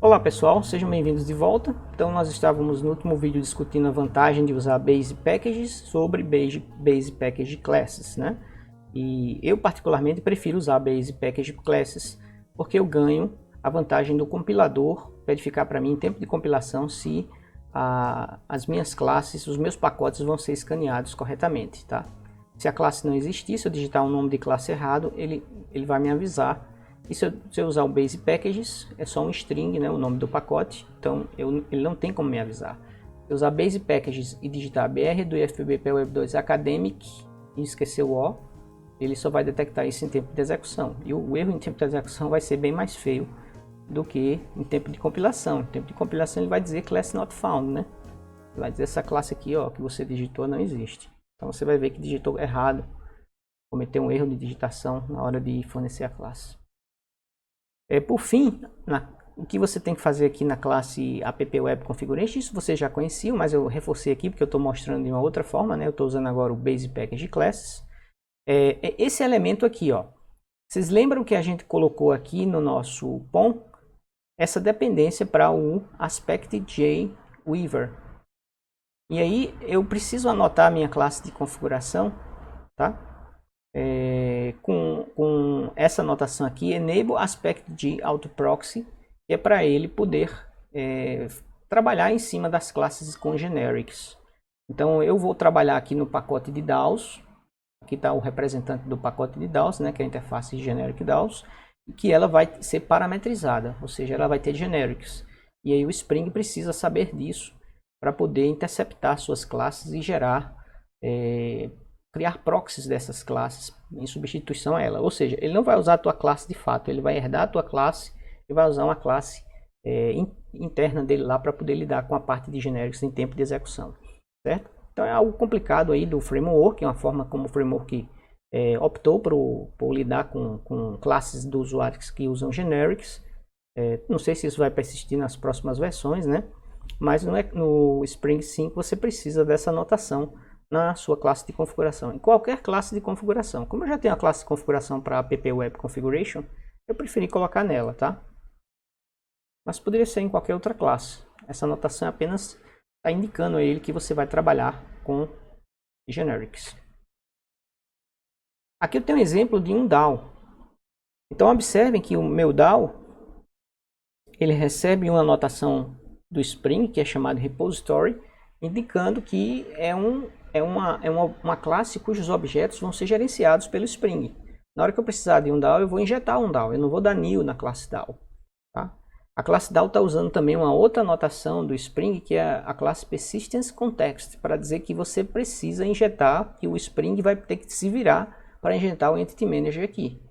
Olá pessoal, sejam bem-vindos de volta. Então nós estávamos no último vídeo discutindo a vantagem de usar Base Packages sobre Base Package Classes, né? E eu particularmente prefiro usar Base Package Classes porque eu ganho a vantagem do compilador verificar para mim em tempo de compilação se as minhas classes, os meus pacotes vão ser escaneados corretamente, tá? Se a classe não existir, se eu digitar o nome de classe errado, ele vai me avisar. E se eu usar o Base Packages, é só um string, né, o nome do pacote, então ele não tem como me avisar. Se eu usar Base Packages e digitar br do IFBB Web 2 Academic e esquecer o O, ele só vai detectar isso em tempo de execução. E o erro em tempo de execução vai ser bem mais feio do que em tempo de compilação. Em tempo de compilação ele vai dizer class not found, né? Ele vai dizer essa classe aqui, ó, que você digitou não existe. Então você vai ver que digitou errado, cometeu um erro de digitação na hora de fornecer a classe. Por fim, o que você tem que fazer aqui na classe app web configuration, isso você já conhecia, mas eu reforcei aqui porque eu estou mostrando de uma outra forma, né? Eu estou usando agora o Base Package Classes. Esse elemento aqui, ó. Vocês lembram que a gente colocou aqui no nosso POM essa dependência para o AspectJ-Weaver. E aí eu preciso anotar a minha classe de configuração, tá? Com essa anotação aqui, enable AspectJ-Autoproxy, que é para ele poder trabalhar em cima das classes com generics. Então eu vou trabalhar aqui no pacote de DAOs, aqui está o representante do pacote de DAOs, né, que é a interface generic DAOs, que ela vai ser parametrizada, ou seja, ela vai ter generics. E aí o Spring precisa saber disso para poder interceptar suas classes e gerar criar proxies dessas classes em substituição a ela. Ou seja, ele não vai usar a tua classe de fato, ele vai herdar a tua classe e vai usar uma classe interna dele lá para poder lidar com a parte de generics em tempo de execução, certo? Então é algo complicado aí do framework, é uma forma como o framework optou por lidar com classes dos usuários que usam generics. Não sei se isso vai persistir nas próximas versões, né? Mas no Spring 5 você precisa dessa anotação na sua classe de configuração, em qualquer classe de configuração. Como eu já tenho a classe de configuração para app web configuration, eu preferi colocar nela, tá? Mas poderia ser em qualquer outra classe. Essa anotação apenas está indicando a ele que você vai trabalhar com generics. Aqui eu tenho um exemplo de um DAO. Então observem que o meu DAO ele recebe uma anotação do Spring, que é chamado repository, indicando que é uma classe cujos objetos vão ser gerenciados pelo Spring. Na hora que eu precisar de um DAO, eu vou injetar um DAO. Eu não vou dar new na classe DAO. Tá? A classe DAO está usando também uma outra anotação do Spring, que é a classe Persistence Context, para dizer que você precisa injetar, que o Spring vai ter que se virar para injetar o Entity Manager aqui.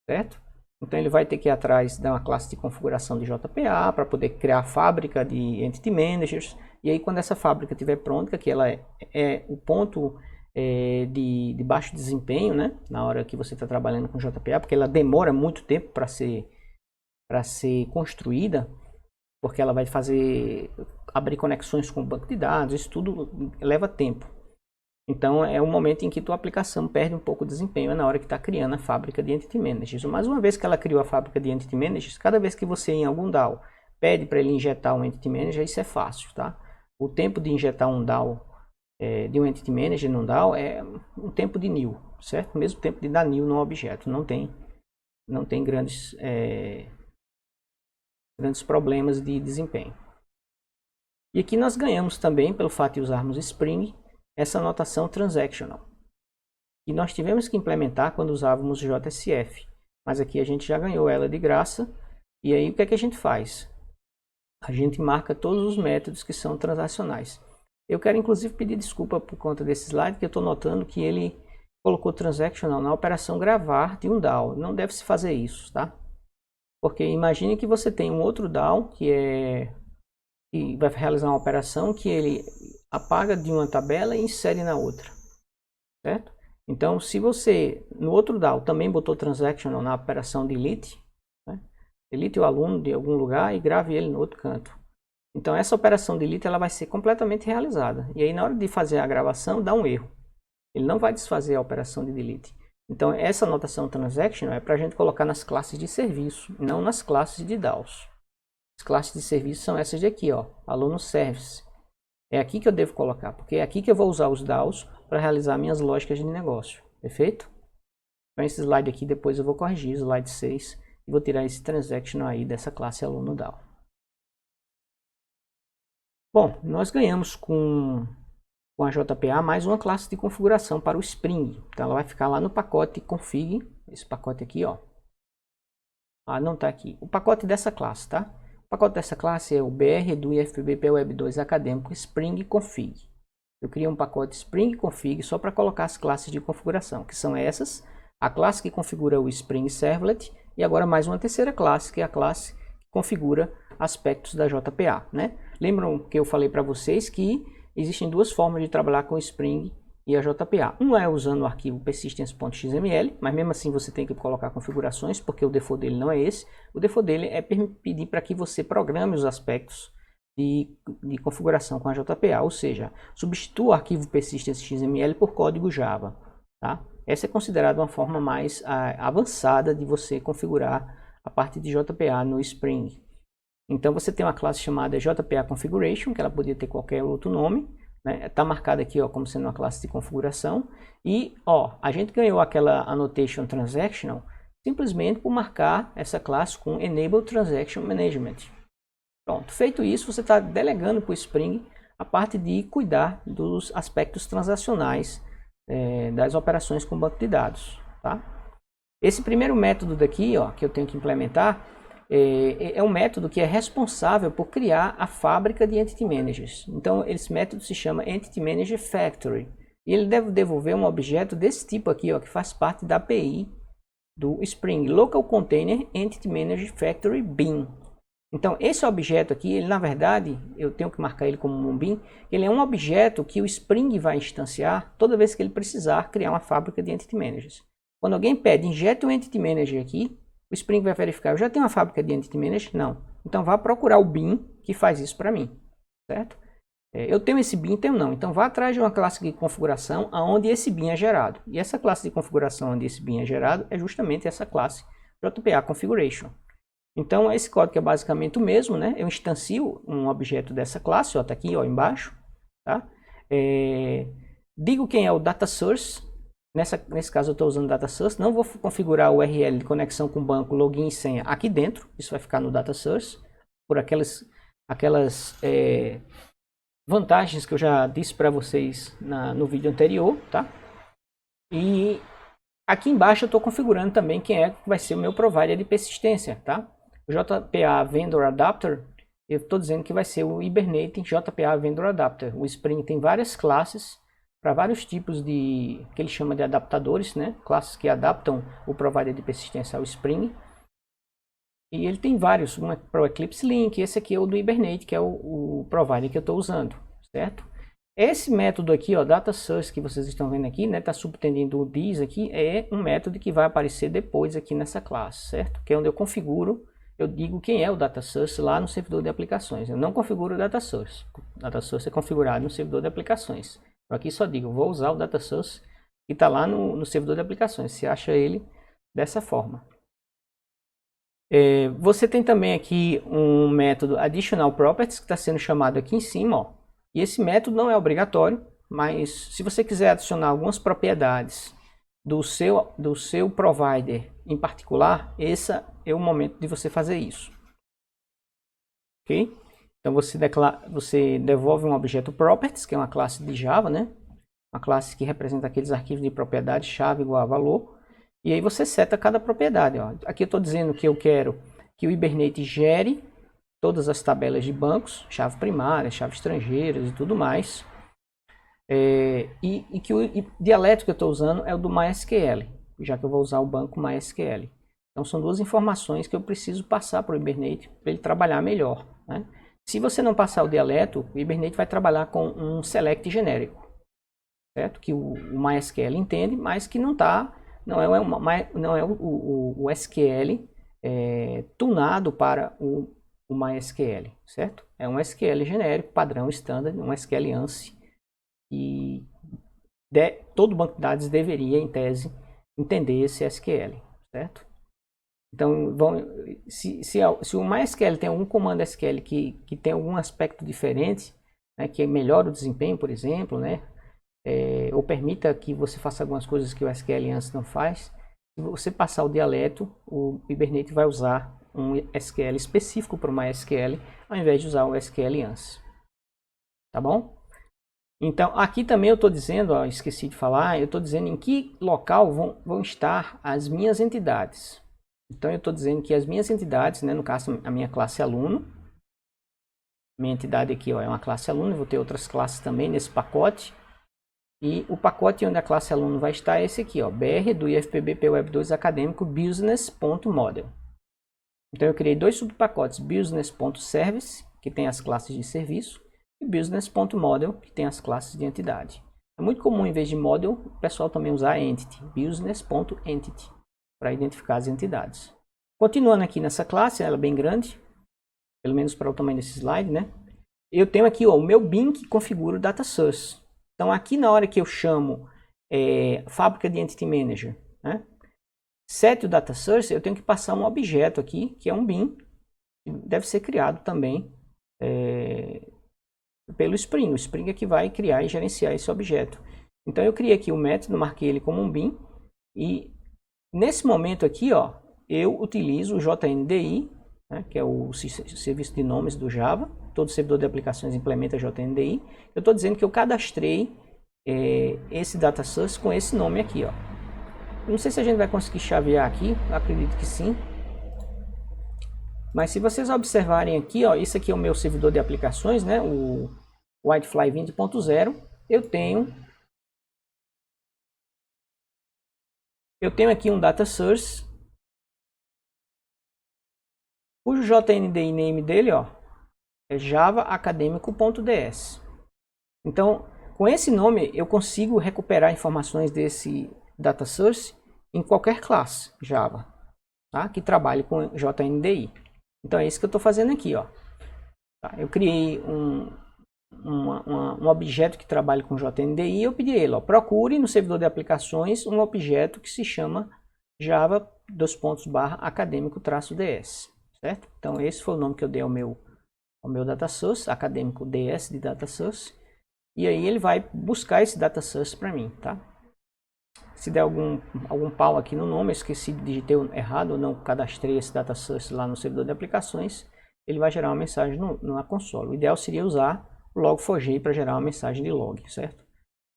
Certo? Então ele vai ter que ir atrás de uma classe de configuração de JPA para poder criar a fábrica de Entity Managers. E aí quando essa fábrica estiver pronta, que ela é o ponto de baixo desempenho, né? Na hora que você está trabalhando com JPA, porque ela demora muito tempo para ser construída, porque ela vai abrir conexões com o banco de dados, isso tudo leva tempo. Então é o momento em que tua aplicação perde um pouco de desempenho, é na hora que está criando a fábrica de Entity Managers. Mas uma vez que ela criou a fábrica de Entity Managers, cada vez que você em algum DAO pede para ele injetar um Entity Manager, isso é fácil, tá? O tempo de injetar um DAO, de um Entity Manager num DAO é um tempo de new, certo? O mesmo tempo de dar new no objeto, não tem grandes problemas de desempenho. E aqui nós ganhamos também, pelo fato de usarmos Spring, essa anotação transactional. E nós tivemos que implementar quando usávamos JSF. Mas aqui a gente já ganhou ela de graça. E aí o que é que a gente faz? A gente marca todos os métodos que são transacionais. Eu quero inclusive pedir desculpa por conta desse slide, que eu estou notando que ele colocou transactional na operação gravar de um DAO. Não deve se fazer isso, tá? Porque imagine que você tem um outro DAO que vai realizar uma operação que ele apaga de uma tabela e insere na outra, certo? Então, se você no outro DAO também botou transactional na operação delete, né? Delete o aluno de algum lugar e grave ele no outro canto. Então, essa operação delete ela vai ser completamente realizada. E aí, na hora de fazer a gravação, dá um erro. Ele não vai desfazer a operação de delete. Então, essa anotação transactional é para a gente colocar nas classes de serviço, não nas classes de DAOs. As classes de serviço são essas daqui, ó, aluno service. É aqui que eu devo colocar, porque é aqui que eu vou usar os DAOs para realizar minhas lógicas de negócio, perfeito? Então esse slide aqui depois eu vou corrigir, slide 6, e vou tirar esse transactional aí dessa classe aluno DAO. Bom, nós ganhamos com a JPA mais uma classe de configuração para o Spring. Então ela vai ficar lá no pacote config, esse pacote aqui, ó. Ah, não está aqui. O pacote dessa classe, tá? O pacote dessa classe é o BR do IFBB Web 2 Acadêmico Spring Config. Eu criei um pacote Spring Config só para colocar as classes de configuração, que são essas. A classe que configura o Spring Servlet e agora mais uma terceira classe, que é a classe que configura aspectos da JPA, né? Lembram que eu falei para vocês que existem duas formas de trabalhar com o Spring e a JPA. Uma é usando o arquivo persistence.xml, mas mesmo assim você tem que colocar configurações, porque o default dele não é esse. O default dele é pedir para que você programe os aspectos de configuração com a JPA, ou seja, substitua o arquivo persistence.xml por código Java. Tá? Essa é considerada uma forma mais avançada de você configurar a parte de JPA no Spring. Então você tem uma classe chamada JPA Configuration, que ela podia ter qualquer outro nome. Está marcada aqui, ó, como sendo uma classe de configuração. E ó, a gente ganhou aquela annotation transactional simplesmente por marcar essa classe com Enable Transaction Management. Pronto, feito isso, você está delegando para o Spring a parte de cuidar dos aspectos transacionais das operações com banco de dados. Tá? Esse primeiro método daqui, ó, que eu tenho que implementar, é um método que é responsável por criar a fábrica de Entity Managers. Então, esse método se chama Entity Manager Factory. E ele deve devolver um objeto desse tipo aqui, ó, que faz parte da API do Spring, Local Container Entity Manager Factory Bin. Então, esse objeto aqui, ele na verdade, eu tenho que marcar ele como um bin, ele é um objeto que o Spring vai instanciar toda vez que ele precisar criar uma fábrica de Entity Managers. Quando alguém pede, injete um Entity Manager aqui, o Spring vai verificar, eu já tenho uma fábrica de Entity Manager? Não. Então vá procurar o bin que faz isso para mim, certo? Eu tenho esse bin, tenho não. Então vá atrás de uma classe de configuração onde esse bin é gerado. E essa classe de configuração onde esse bin é gerado é justamente essa classe JPA Configuration. Então esse código é basicamente o mesmo, né? Eu instancio um objeto dessa classe, ó, tá aqui, ó, embaixo, tá? Digo quem é o data source. Nesse caso eu estou usando data source, não vou configurar o URL de conexão com o banco, login e senha aqui dentro, isso vai ficar no data source, por aquelas vantagens que eu já disse para vocês no vídeo anterior, tá? E aqui embaixo eu estou configurando também quem é que vai ser o meu provider de persistência, tá? O JPA Vendor Adapter, eu estou dizendo que vai ser o Hibernate JPA Vendor Adapter. O Spring tem várias classes para vários tipos de, que ele chama de adaptadores, né? Classes que adaptam o provider de persistência ao Spring. E ele tem vários, um é para o Eclipse Link, esse aqui é o do Hibernate, que é o provider que eu estou usando, certo? Esse método aqui, ó, data source que vocês estão vendo aqui, né, tá subtendendo o this aqui, é um método que vai aparecer depois aqui nessa classe, certo? Que é onde eu configuro, eu digo quem é o data source lá no servidor de aplicações. Eu não configuro o data source. O data source é configurado no servidor de aplicações. Aqui só digo, vou usar o data source que está lá no servidor de aplicações. Você acha ele dessa forma. Você tem também aqui um método additional properties que está sendo chamado aqui em cima, ó. E esse método não é obrigatório, mas se você quiser adicionar algumas propriedades do seu provider em particular, esse é o momento de você fazer isso. Ok? Então você devolve um objeto properties, que é uma classe de Java, né? Uma classe que representa aqueles arquivos de propriedade, chave igual a valor. E aí você seta cada propriedade. Ó. Aqui eu estou dizendo que eu quero que o Hibernate gere todas as tabelas de bancos, chave primária, chave estrangeiras e tudo mais. E que o dialeto que eu estou usando é o do MySQL, já que eu vou usar o banco MySQL. Então são duas informações que eu preciso passar para o Hibernate para ele trabalhar melhor, né? Se você não passar o dialeto, o Hibernate vai trabalhar com um select genérico, certo? Que o MySQL entende, mas que não é o SQL tunado para o MySQL, certo? É um SQL genérico, padrão, standard, um SQL ANSI, e todo banco de dados deveria, em tese, entender esse SQL, certo? Então, se o MySQL tem algum comando SQL que tem algum aspecto diferente, né, que melhora o desempenho, por exemplo, né, ou permita que você faça algumas coisas que o SQL antes não faz, se você passar o dialeto, o Hibernate vai usar um SQL específico para o MySQL, ao invés de usar o SQL ANSI. Tá bom? Então, aqui também eu estou dizendo, ó, esqueci de falar, eu estou dizendo em que local vão estar as minhas entidades. Então, eu estou dizendo que as minhas entidades, né, no caso, a minha classe aluno, minha entidade aqui ó, é uma classe aluno, eu vou ter outras classes também nesse pacote. E o pacote onde a classe aluno vai estar é esse aqui, ó, BR do IFPB Web 2 Acadêmico Business.model. Então, eu criei dois subpacotes, Business.service, que tem as classes de serviço, e Business.model, que tem as classes de entidade. É muito comum, em vez de model, o pessoal também usar entity, Business.entity, para identificar as entidades. Continuando aqui nessa classe, ela é bem grande, pelo menos para o tamanho desse slide, né? Eu tenho aqui ó, o meu bin que configura o data source. Então, aqui na hora que eu chamo fábrica de Entity Manager, né? Set o data source, eu tenho que passar um objeto aqui, que é um bin, que deve ser criado também pelo Spring. O Spring é que vai criar e gerenciar esse objeto. Então eu criei aqui o método, marquei ele como um bin, e nesse momento aqui, ó, eu utilizo o JNDI, né, que é o serviço de nomes do Java. Todo servidor de aplicações implementa JNDI. Eu estou dizendo que eu cadastrei esse data source com esse nome aqui, ó. Não sei se a gente vai conseguir chavear aqui, acredito que sim. Mas se vocês observarem aqui, ó, esse aqui é o meu servidor de aplicações, né, o Whitefly 20.0. Eu tenho aqui um data source, cujo JNDI name dele, ó, é javaacademico.ds. Então, com esse nome, eu consigo recuperar informações desse data source em qualquer classe Java, tá? Que trabalhe com JNDI. Então, é isso que eu estou fazendo aqui, ó. Tá? Eu criei um objeto que trabalha com JNDI e eu pedi a ele, ó, procure no servidor de aplicações um objeto que se chama java:/acadêmico-ds, certo? Então, esse foi o nome que eu dei ao meu data source, acadêmico ds de data source. E aí ele vai buscar esse data source para mim, tá? Se der algum pau aqui no nome, eu esqueci de digitar errado ou não cadastrei esse data source lá no servidor de aplicações, ele vai gerar uma mensagem na console. O ideal seria usar o log4j para gerar uma mensagem de log, certo?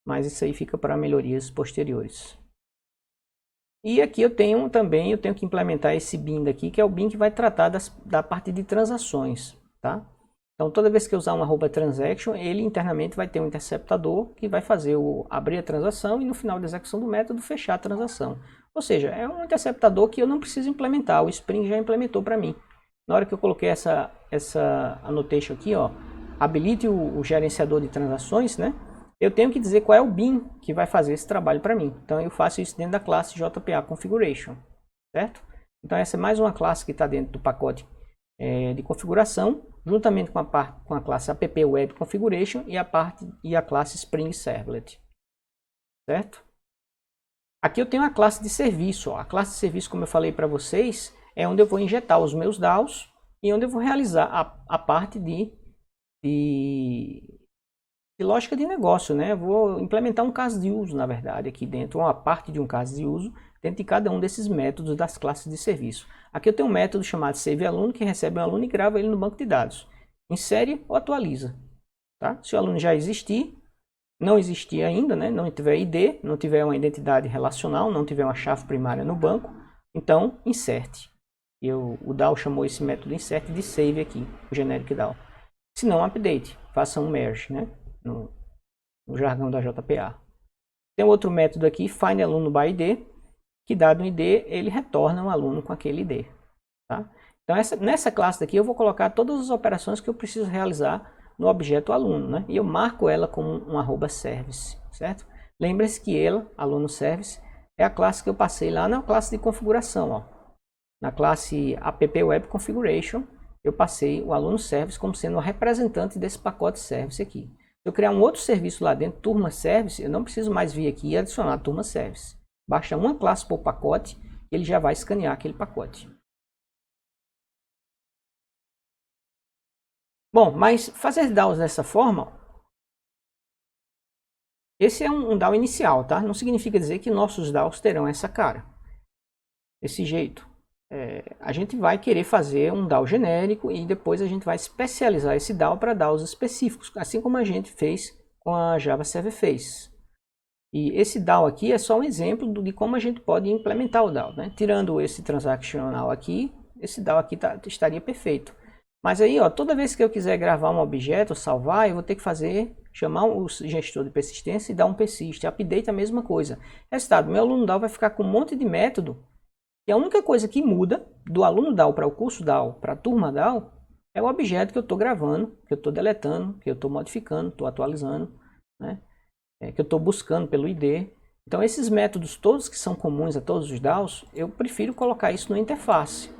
Mas isso aí fica para melhorias posteriores. E aqui eu tenho que implementar esse bin daqui, que é o bin que vai tratar da parte de transações, tá? Então, toda vez que eu usar um @transaction, ele internamente vai ter um interceptador que vai fazer abrir a transação e no final da execução do método fechar a transação. Ou seja, é um interceptador que eu não preciso implementar, o Spring já implementou para mim. Na hora que eu coloquei essa annotation aqui, ó, habilite o gerenciador de transações, né? Eu tenho que dizer qual é o bin que vai fazer esse trabalho para mim. Então, eu faço isso dentro da classe JPA Configuration, certo? Então, essa é mais uma classe que está dentro do pacote de configuração, juntamente com a classe app web configuration e a classe Spring Servlet, certo? Aqui eu tenho a classe de serviço, ó. A classe de serviço, como eu falei para vocês, é onde eu vou injetar os meus DAOs e onde eu vou realizar a parte de lógica de negócio, né? Eu vou implementar um caso de uso, na verdade, aqui dentro, uma parte de um caso de uso dentro de cada um desses métodos das classes de serviço. Aqui eu tenho um método chamado SaveAluno, que recebe um aluno e grava ele no banco de dados. Insere ou atualiza. Tá? Se o aluno já existir, não existir ainda, né? Não tiver ID, não tiver uma identidade relacional, não tiver uma chave primária no banco, então insert. O DAO chamou esse método insert de save aqui, o generic DAO. Se não, update, faça um merge, né? No jargão da JPA. Tem outro método aqui, findAluno by ID, que dado um ID, ele retorna um aluno com aquele ID. Tá? Então, nessa classe daqui, eu vou colocar todas as operações que eu preciso realizar no objeto aluno, né? E eu marco ela como um @service, certo? Lembre-se que ela, aluno service, é a classe que eu passei lá na classe de configuração, ó. Na classe app web configuration, eu passei o aluno service como sendo o representante desse pacote service aqui. Se eu criar um outro serviço lá dentro, turma service, eu não preciso mais vir aqui e adicionar turma service. Basta uma classe por pacote e ele já vai escanear aquele pacote. Bom, mas fazer DAOs dessa forma, esse é um DAO inicial, tá? Não significa dizer que nossos DAOs terão essa cara, desse jeito. A gente vai querer fazer um DAO genérico e depois a gente vai especializar esse DAO para DAOs específicos, assim como a gente fez com a Java Server Face. E esse DAO aqui é só um exemplo de como a gente pode implementar o DAO, né? Tirando esse transactional aqui, esse DAO aqui estaria perfeito. Mas aí, ó, toda vez que eu quiser gravar um objeto, salvar, eu vou ter que chamar o gestor de persistência e dar um persist. Update é a mesma coisa. Resultado, meu aluno DAO vai ficar com um monte de método, e a única coisa que muda do aluno DAO para o curso DAO, para a turma DAO, é o objeto que eu estou gravando, que eu estou deletando, que eu estou modificando, estou atualizando, né? Que eu estou buscando pelo ID. Então esses métodos todos que são comuns a todos os DAOs, eu prefiro colocar isso no interface,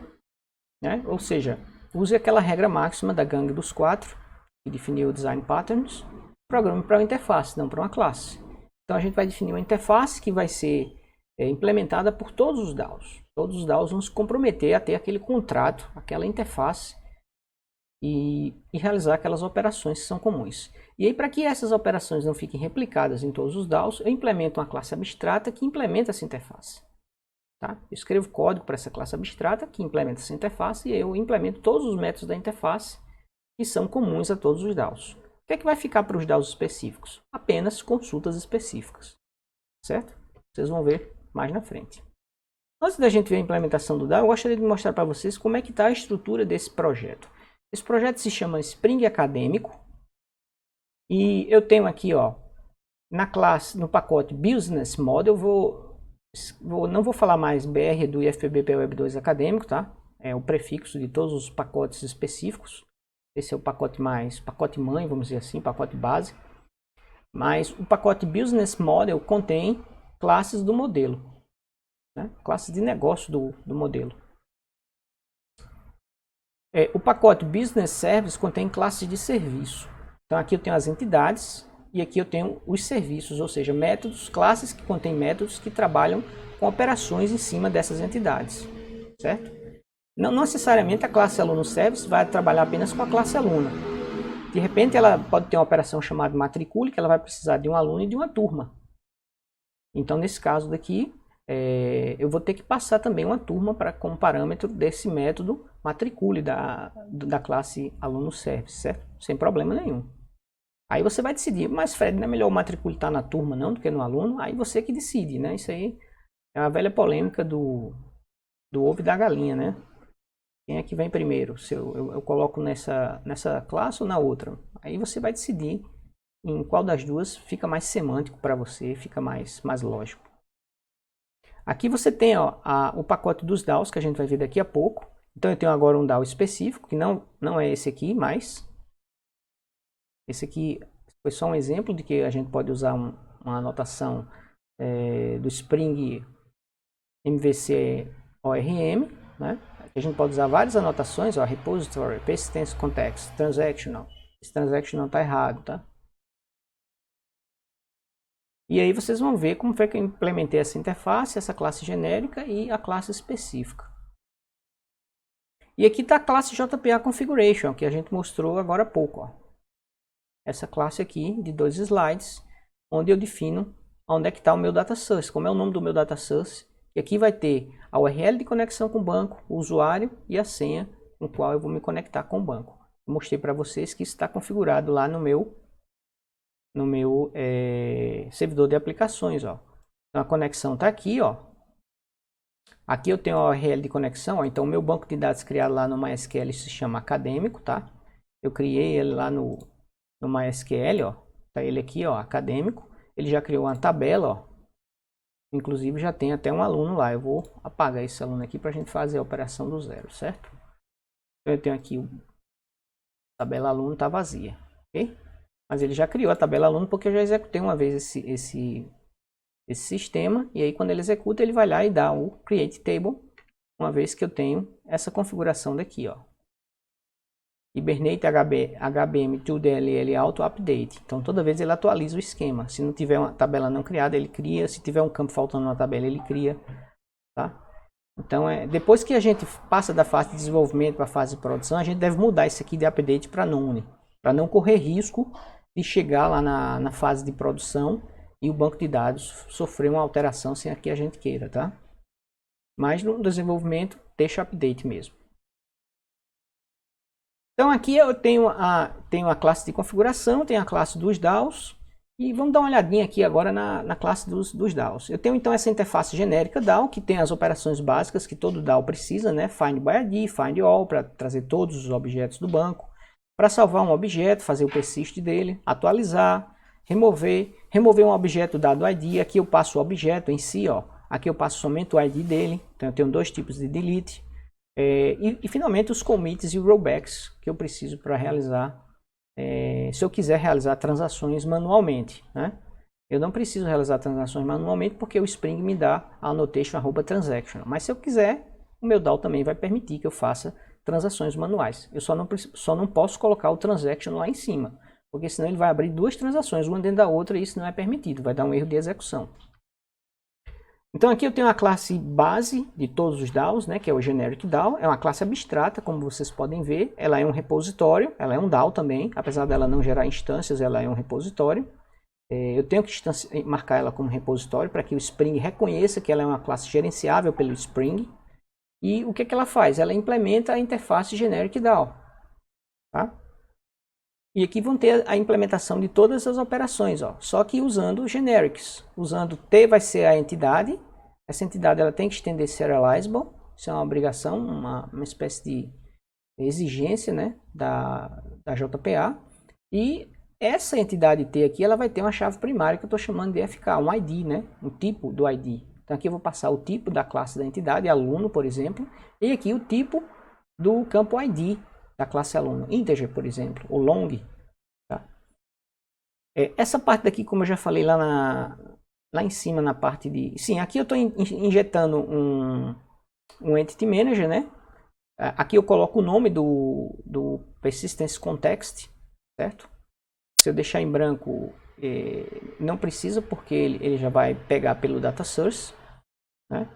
né? Ou seja, use aquela regra máxima da gangue dos 4, que definiu o design patterns, programe para uma interface, não para uma classe. Então a gente vai definir uma interface que vai ser implementada por todos os DAOs. Todos os DAOs vão se comprometer a ter aquele contrato, aquela interface e realizar aquelas operações que são comuns. E aí, para que essas operações não fiquem replicadas em todos os DAOs, eu implemento uma classe abstrata que implementa essa interface. Tá? Eu escrevo código para essa classe abstrata que implementa essa interface e eu implemento todos os métodos da interface que são comuns a todos os DAOs. O que é que vai ficar para os DAOs específicos? Apenas consultas específicas, certo? Vocês vão ver mais na frente. Antes da gente ver a implementação do DAO, eu gostaria de mostrar para vocês como é que está a estrutura desse projeto. Esse projeto se chama Spring Acadêmico e eu tenho aqui, ó, na classe, no pacote Business Model, não vou falar mais BR do IFPB Web 2 Acadêmico, tá? É o prefixo de todos os pacotes específicos. Esse é o pacote mãe, vamos dizer assim, pacote base. Mas o pacote Business Model contém classes do modelo, né? Classes de negócio do modelo. O pacote Business Service contém classes de serviço. Então aqui eu tenho as entidades e aqui eu tenho os serviços, ou seja, métodos, classes que contêm métodos que trabalham com operações em cima dessas entidades, certo? Não necessariamente a classe aluno service vai trabalhar apenas com a classe aluna. De repente ela pode ter uma operação chamada matricule, que ela vai precisar de um aluno e de uma turma. Então nesse caso daqui, eu vou ter que passar também uma turma como parâmetro desse método matricule da classe aluno service, certo? Sem problema nenhum. Aí você vai decidir, mas Fred, não é melhor o matricule estar na turma não do que no aluno? Aí você que decide, né? Isso aí é uma velha polêmica do ovo e da galinha, né? Quem é que vem primeiro? Se eu coloco nessa classe ou na outra? Aí você vai decidir em qual das duas fica mais semântico para você, fica mais lógico. Aqui você tem, ó, o pacote dos DAOs que a gente vai ver daqui a pouco. Então eu tenho agora um DAO específico, que não é esse aqui, mas esse aqui foi só um exemplo de que a gente pode usar uma anotação do Spring MVC ORM, né? A gente pode usar várias anotações, ó, repository, persistence context, transactional. Esse transactional está errado, tá? E aí vocês vão ver como foi que eu implementei essa interface, essa classe genérica e a classe específica. E aqui está a classe JPA Configuration, que a gente mostrou agora há pouco, ó. Essa classe aqui de 2 slides, onde eu defino onde é que está o meu data source, como é o nome do meu data source. E aqui vai ter a URL de conexão com o banco, o usuário e a senha com o qual eu vou me conectar com o banco. Eu mostrei para vocês que isso está configurado lá no meu servidor de aplicações, ó. Então a conexão está aqui, ó. Aqui eu tenho a URL de conexão, ó. Então o meu banco de dados criado lá no MySQL se chama Acadêmico, tá? Eu criei ele lá no MySQL, ó. Tá ele aqui, ó, Acadêmico. Ele já criou uma tabela, ó. Inclusive já tem até um aluno lá. Eu vou apagar esse aluno aqui para a gente fazer a operação do zero, certo? Então eu tenho aqui a tabela aluno está vazia, ok? Mas ele já criou a tabela aluno porque eu já executei uma vez esse sistema. E aí quando ele executa, ele vai lá e dá o create table, uma vez que eu tenho essa configuração daqui, ó. Hibernate HBM2DLL Auto Update. Então toda vez ele atualiza o esquema. Se não tiver uma tabela não criada, ele cria. Se tiver um campo faltando na tabela, ele cria, tá? Então, depois que a gente passa da fase de desenvolvimento para a fase de produção, a gente deve mudar isso aqui de update para none, para não correr risco de chegar lá na fase de produção e o banco de dados sofrer uma alteração sem que a gente queira, tá? Mas no desenvolvimento, deixa update mesmo. Então aqui eu tenho a classe de configuração, tenho a classe dos DAOs, e vamos dar uma olhadinha aqui agora na classe dos DAOs. Eu tenho então essa interface genérica DAO, que tem as operações básicas que todo DAO precisa, né? Find by ID, Find All, para trazer todos os objetos do banco. Para salvar um objeto, fazer o persist dele, atualizar, remover um objeto dado ID. Aqui eu passo o objeto em si, ó. Aqui eu passo somente o ID dele. Então eu tenho dois tipos de delete. E finalmente os commits e rollbacks que eu preciso para realizar, se eu quiser realizar transações manualmente, né? Eu não preciso realizar transações manualmente porque o Spring me dá a annotation @transaction. Mas se eu quiser, o meu DAO também vai permitir que eu faça transações manuais. Eu só não posso colocar o transaction lá em cima, porque senão ele vai abrir duas transações, uma dentro da outra, e isso não é permitido, vai dar um erro de execução. Então aqui eu tenho a classe base de todos os DAOs, né, que é o Generic DAO. É uma classe abstrata, como vocês podem ver. Ela é um repositório, ela é um DAO também. Apesar dela não gerar instâncias, ela é um repositório. Eu tenho que marcar ela como repositório para que o Spring reconheça que ela é uma classe gerenciável pelo Spring. E o que ela faz? Ela implementa a interface Generic DAO. Tá? E aqui vão ter a implementação de todas as operações, ó, só que usando generics. Usando T vai ser a entidade. Essa entidade ela tem que estender serializable. Isso é uma obrigação, uma espécie de exigência, né, da JPA. E essa entidade T aqui ela vai ter uma chave primária que eu estou chamando de FK, um ID, né, um tipo do ID. Então aqui eu vou passar o tipo da classe da entidade, aluno, por exemplo, e aqui o tipo do campo ID da classe aluno, integer, por exemplo, ou long. Tá? Essa parte daqui, como eu já falei lá em cima na parte de... Sim, aqui eu estou injetando um Entity Manager, né? Aqui eu coloco o nome do Persistence Context, certo? Se eu deixar em branco, não precisa, porque ele já vai pegar pelo Data Source, né?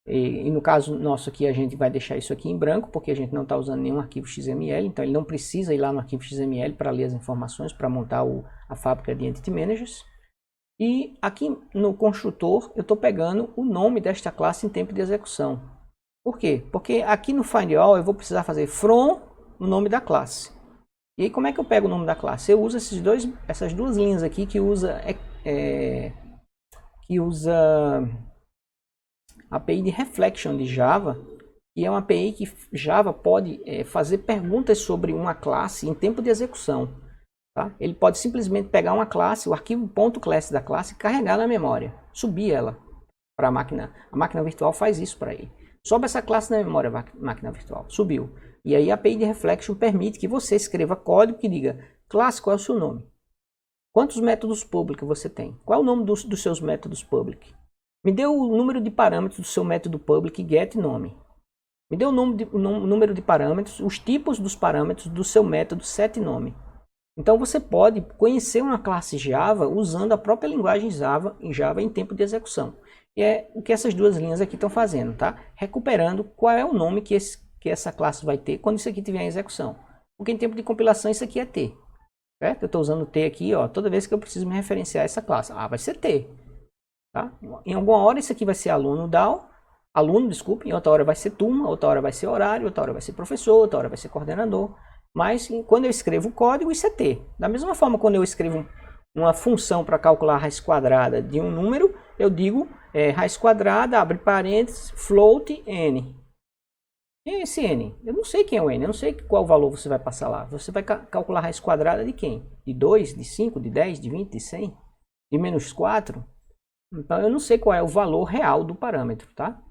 E no caso nosso aqui, a gente vai deixar isso aqui em branco, porque a gente não está usando nenhum arquivo XML, então ele não precisa ir lá no arquivo XML para ler as informações, para montar a fábrica de Entity Managers. E aqui no construtor, eu estou pegando o nome desta classe em tempo de execução. Por quê? Porque aqui no Find All eu vou precisar fazer from o nome da classe. E aí como é que eu pego o nome da classe? Eu uso essas duas linhas aqui que usa a API de Reflection de Java, que é uma API que Java pode fazer perguntas sobre uma classe em tempo de execução. Tá? Ele pode simplesmente pegar uma classe, o arquivo .class da classe, e carregar na memória, subir ela para a máquina. A máquina virtual faz isso para ele. Sobe essa classe na memória, máquina virtual, subiu. E aí a API de Reflection permite que você escreva código que diga: classe, qual é o seu nome? Quantos métodos public você tem? Qual é o nome dos seus métodos public? Me dê o número de parâmetros do seu método public getNome. Me dê o número de parâmetros, os tipos dos parâmetros do seu método setNome. Então você pode conhecer uma classe Java usando a própria linguagem Java em tempo de execução. E é o que essas duas linhas aqui estão fazendo, tá? Recuperando qual é o nome que essa classe vai ter quando isso aqui estiver em execução. Porque em tempo de compilação isso aqui é T. Certo? Eu estou usando T aqui, ó, toda vez que eu preciso me referenciar a essa classe. Vai ser T. Tá? Em alguma hora isso aqui vai ser aluno, desculpe, em outra hora vai ser turma, outra hora vai ser horário, outra hora vai ser professor, outra hora vai ser coordenador. Mas quando eu escrevo o código, isso é T. Da mesma forma, quando eu escrevo uma função para calcular a raiz quadrada de um número, eu digo raiz quadrada, abre parênteses, float n. Quem é esse n? Eu não sei quem é o n, eu não sei qual valor você vai passar lá. Você vai calcular a raiz quadrada de quem? De 2, de 5, de 10, de 20, de 100? De menos 4? Então eu não sei qual é o valor real do parâmetro, tá?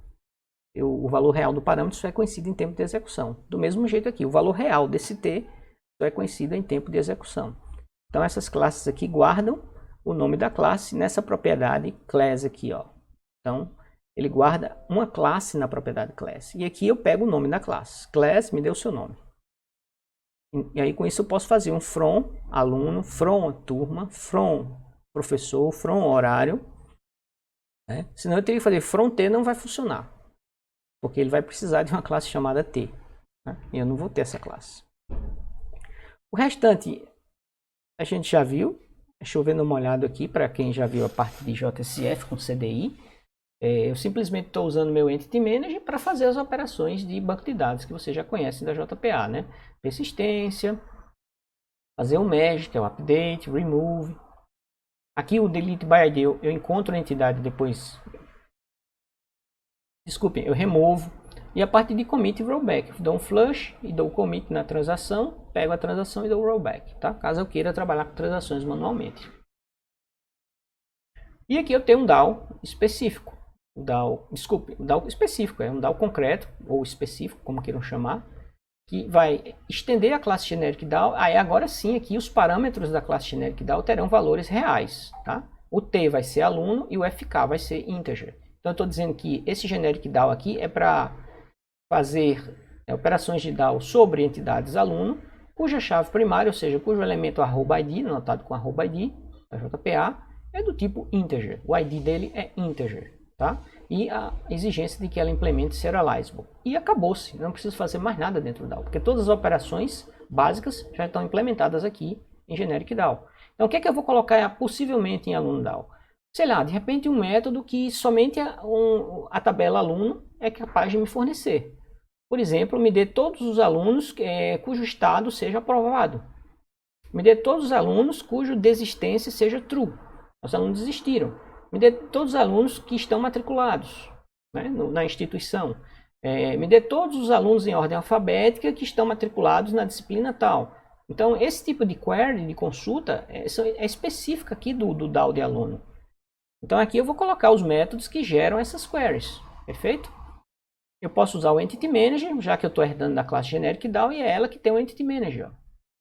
O valor real do parâmetro só é conhecido em tempo de execução. Do mesmo jeito aqui, o valor real desse T só é conhecido em tempo de execução. Então essas classes aqui guardam o nome da classe nessa propriedade class aqui, ó. Então ele guarda uma classe na propriedade class. E aqui eu pego o nome da classe. Class me deu o seu nome. E aí com isso eu posso fazer um from aluno, from turma, from professor, from horário. Senão eu teria que fazer from T, não vai funcionar. porque ele vai precisar de uma classe chamada T, né? E eu não vou ter essa classe. O restante a gente já viu. Deixa eu ver uma olhada aqui para quem já viu a parte de JSF com CDI. Eu simplesmente estou usando meu Entity Manager para fazer as operações de banco de dados que vocês já conhecem da JPA, né? Persistência, fazer o merge, que é o update, remove. Aqui o delete by ID eu encontro a entidade depois. Desculpem, eu removo. E a parte de commit e rollback. Eu dou um flush e dou o commit na transação, pego a transação e dou o rollback, tá? Caso eu queira trabalhar com transações manualmente. E aqui eu tenho um DAO específico. O DAO específico, é um DAO concreto ou específico, como queiram chamar, que vai estender a classe generic DAO. Aí agora sim, aqui os parâmetros da classe generic DAO terão valores reais, tá? O T vai ser aluno e o FK vai ser integer. Então eu estou dizendo que esse generic DAO aqui é para fazer operações de DAO sobre entidades aluno, cuja chave primária, ou seja, cujo elemento @id, anotado com @id, da JPA, é do tipo integer. O ID dele é integer, tá? E a exigência de que ela implemente serializable. E acabou-se, não preciso fazer mais nada dentro do DAO, porque todas as operações básicas já estão implementadas aqui em generic DAO. Então o que é que eu vou colocar possivelmente em aluno DAO? Sei lá, de repente um método que somente a tabela aluno é capaz de me fornecer. Por exemplo, me dê todos os alunos cujo estado seja aprovado. Me dê todos os alunos cuja desistência seja true. Os alunos desistiram. Me dê todos os alunos que estão matriculados, né, na instituição. Me dê todos os alunos em ordem alfabética que estão matriculados na disciplina tal. Então, esse tipo de query, de consulta, é específica aqui do DAO de aluno. Então, aqui eu vou colocar os métodos que geram essas queries, perfeito? Eu posso usar o Entity Manager, já que eu estou herdando da classe Generic DAO, e é ela que tem o Entity Manager. Ó.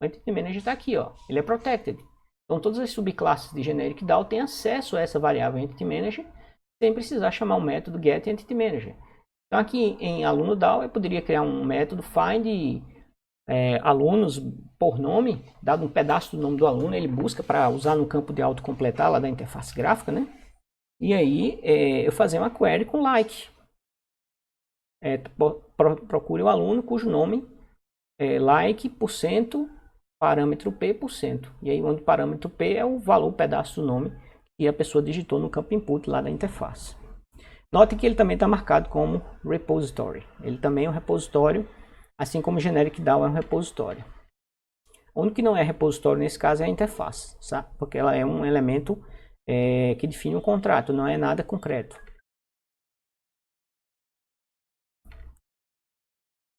O Entity Manager está aqui, ó. Ele é protected. Então, todas as subclasses de Generic DAO têm acesso a essa variável Entity Manager, sem precisar chamar o método getEntityManager. Então, aqui em aluno DAO, eu poderia criar um método find alunos por nome, dado um pedaço do nome do aluno, ele busca para usar no campo de autocompletar lá da interface gráfica, né? E aí, eu fazer uma query com like. Procure o aluno cujo nome é like %, parâmetro p %. E aí onde o parâmetro p é o valor, o pedaço do nome que a pessoa digitou no campo input lá da interface. Note que ele também está marcado como repository. Ele também é um repositório, assim como o generic DAO é um repositório. O único que não é repositório nesse caso é a interface, sabe? Porque ela é um elemento que define um contrato, não é nada concreto.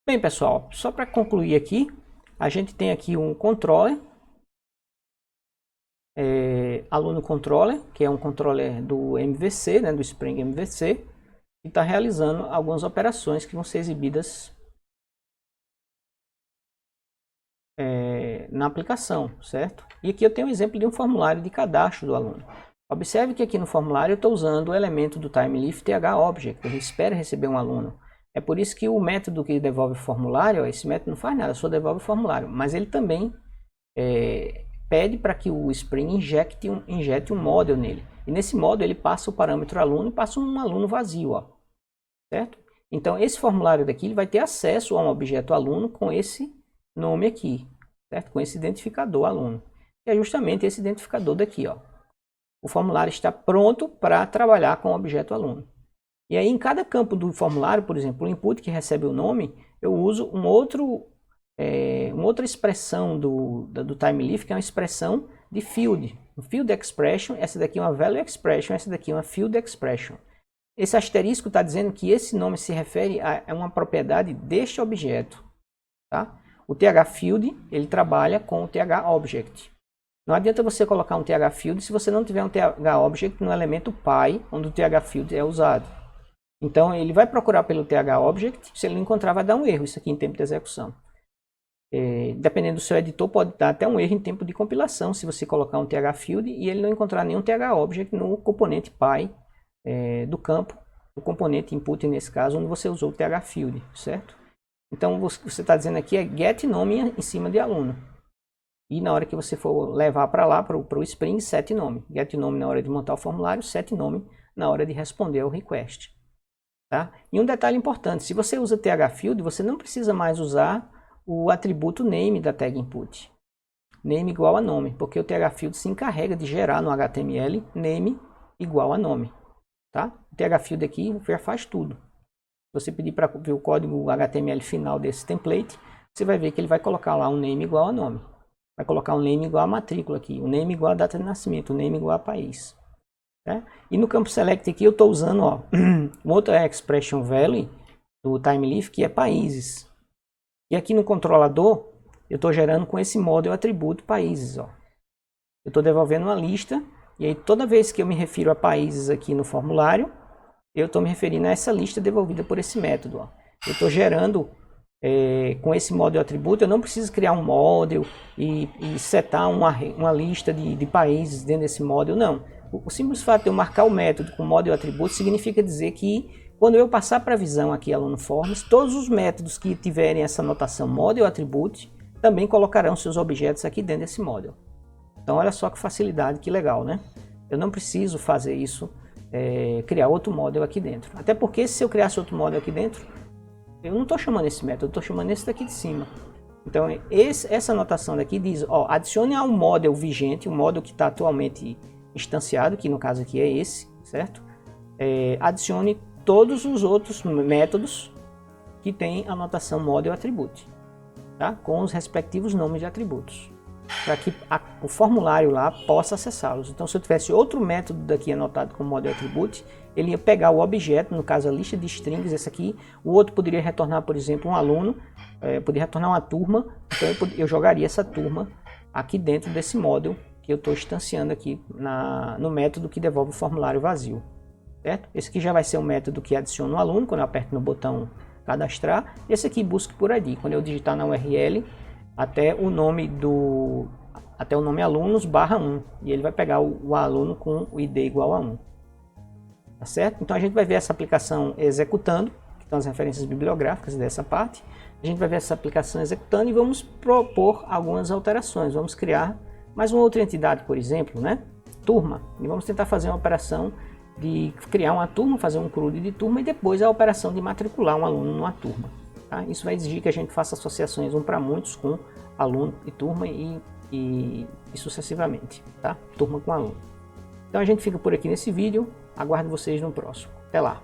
Bem, pessoal, só para concluir aqui, a gente tem aqui um controller, aluno controller, que é um controller do MVC, né, do Spring MVC, que está realizando algumas operações que vão ser exibidas na aplicação, certo? E aqui eu tenho um exemplo de um formulário de cadastro do aluno. Observe que aqui no formulário eu estou usando o elemento do TimeLeaf THObject, eu espero receber um aluno. É por isso que o método que devolve o formulário, esse método não faz nada, só devolve o formulário. Mas ele também pede para que o Spring injete um model nele. E nesse model ele passa o parâmetro aluno e passa um aluno vazio, ó, certo? Então esse formulário daqui ele vai ter acesso a um objeto aluno com esse nome aqui, certo? Com esse identificador aluno. E é justamente esse identificador daqui, ó. O formulário está pronto para trabalhar com o objeto aluno. E aí em cada campo do formulário, por exemplo, o input que recebe o nome, eu uso uma outra expressão do TimeLeaf, que é uma expressão de field. Um field expression, essa daqui é uma value expression, essa daqui é uma field expression. Esse asterisco está dizendo que esse nome se refere a uma propriedade deste objeto. Tá? O TH-field ele trabalha com o TH-object. Não adianta você colocar um TH-field se você não tiver um TH-object no elemento py, onde o TH-field é usado. Então ele vai procurar pelo TH-object, se ele não encontrar vai dar um erro, isso aqui em tempo de execução. Dependendo do seu editor, pode dar até um erro em tempo de compilação, se você colocar um TH-field e ele não encontrar nenhum TH-object no componente py do campo, do componente input nesse caso, onde você usou o TH-field, certo? Então você está dizendo aqui get nome em cima de aluno. E na hora que você for levar para lá, para o Spring, set nome. Get nome na hora de montar o formulário, set nome na hora de responder ao request. Tá? E um detalhe importante, se você usa thfield, você não precisa mais usar o atributo name da tag input. Name igual a nome, porque o thfield se encarrega de gerar no HTML name igual a nome. Tá? O thfield aqui já faz tudo. Se você pedir para ver o código HTML final desse template, você vai ver que ele vai colocar lá um name igual a nome. Vai colocar um name igual a matrícula aqui, o name igual a data de nascimento, o name igual a país. Tá? E no campo select aqui eu estou usando ó, um outro expression value do TimeLeaf, que é países. E aqui no controlador eu estou gerando com esse model atributo países. Ó. Eu estou devolvendo uma lista, e aí toda vez que eu me refiro a países aqui no formulário, eu estou me referindo a essa lista devolvida por esse método. Ó. Eu estou gerando com esse model atributo, eu não preciso criar um model e setar uma lista de países dentro desse model, não. O simples fato de eu marcar o método com model atributo significa dizer que quando eu passar para a visão aqui aluno forms, todos os métodos que tiverem essa notação model attribute também colocarão seus objetos aqui dentro desse model. Então olha só que facilidade, que legal, né? Eu não preciso fazer isso, criar outro model aqui dentro. Até porque se eu criasse outro model aqui dentro, eu não estou chamando esse método, eu estou chamando esse daqui de cima. Então essa anotação daqui diz, ó, adicione a um model vigente, um model que está atualmente instanciado, que no caso aqui é esse, certo? Adicione todos os outros métodos que tem a notação model attribute, tá? Com os respectivos nomes de atributos, para que o formulário lá possa acessá-los. Então se eu tivesse outro método daqui anotado como model attribute, ele ia pegar o objeto, no caso a lista de strings, esse aqui, o outro poderia retornar, por exemplo, um aluno, poderia retornar uma turma, então eu jogaria essa turma aqui dentro desse model que eu estou instanciando aqui no método que devolve o formulário vazio. Certo? Esse aqui já vai ser um método que adiciona o aluno, quando eu aperto no botão cadastrar. Esse aqui busque por ID, quando eu digitar na URL até o nome alunos /1, e ele vai pegar o aluno com o ID igual a 1. Tá certo? Então a gente vai ver essa aplicação executando, que estão as referências bibliográficas dessa parte. A gente vai ver essa aplicação executando e vamos propor algumas alterações. Vamos criar mais uma outra entidade, por exemplo, né? Turma. E vamos tentar fazer uma operação de criar uma turma, fazer um CRUD de turma e depois a operação de matricular um aluno numa turma. Tá? Isso vai exigir que a gente faça associações um para muitos com aluno e turma e sucessivamente, tá? Turma com aluno. Então a gente fica por aqui nesse vídeo, aguardo vocês no próximo. Até lá!